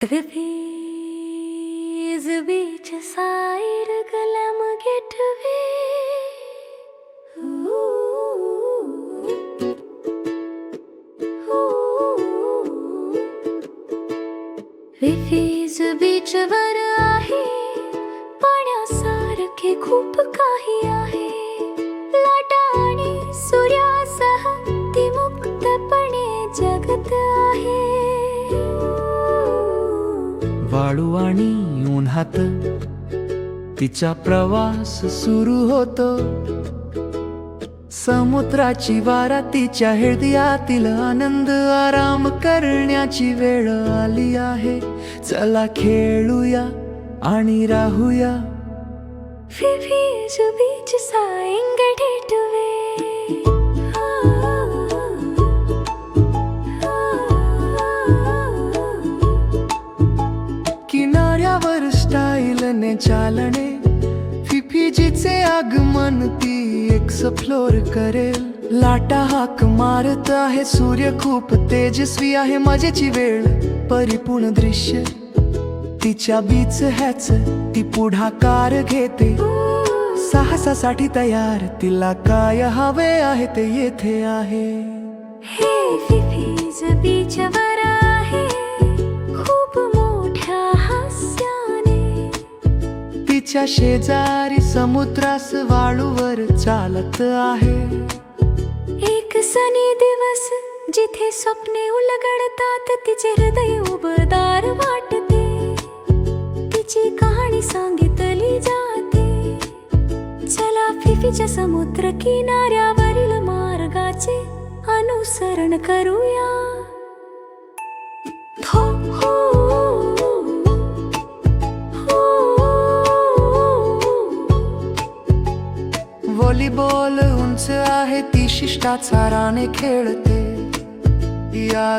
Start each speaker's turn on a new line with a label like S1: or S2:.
S1: Refugees beach side kalam getaway. Refugees beach वर आहे पाण्यासारखे खूप काही आहे. लाटा आणि सूर्यासह ती मुक्तपणे जगत आहे.
S2: वाळू आणि उन्हात तिचा प्रवास सुरू होतो. समुद्राची वारा तिच्या हृदयातील आनंद आराम करण्याची वेळ आली आहे. चला खेळूया आणि राहूया.
S1: Refugees beach side getaway.
S2: किनाऱ्यावर स्टाईलने चालणे, फिफीजीचे आगमन ती एक्सप्लोर करेल. लाटा हाक मारत आहे, सूर्य खूप तेजस्वी आहे. मजेची वेळ, परिपूर्ण दृश्य तिच्या बीच ह्याच ती पुढाकार घेते. साहसासाठी तयार, तिला काय हवे आहे ते येथे आहे.
S1: हे Refugees beach वर आहे खूप मोठ्या हास्याने.
S2: तिच्या शेजारी समुद्रास वाळूवर चालत आहे.
S1: एक सनी दिवस जिथे स्वप्ने उलगडतात, तिचे हृदय उबदार वाटते. तिची कहाणी सांगितली जाते. चला फिफीच्या समुद्र किनाऱ्यावरील मार्गाचे अनुसरण करूया. थो हो
S2: व्हॉलीबॉल उंच आहे, ती शिष्टाचाराने खेळते. या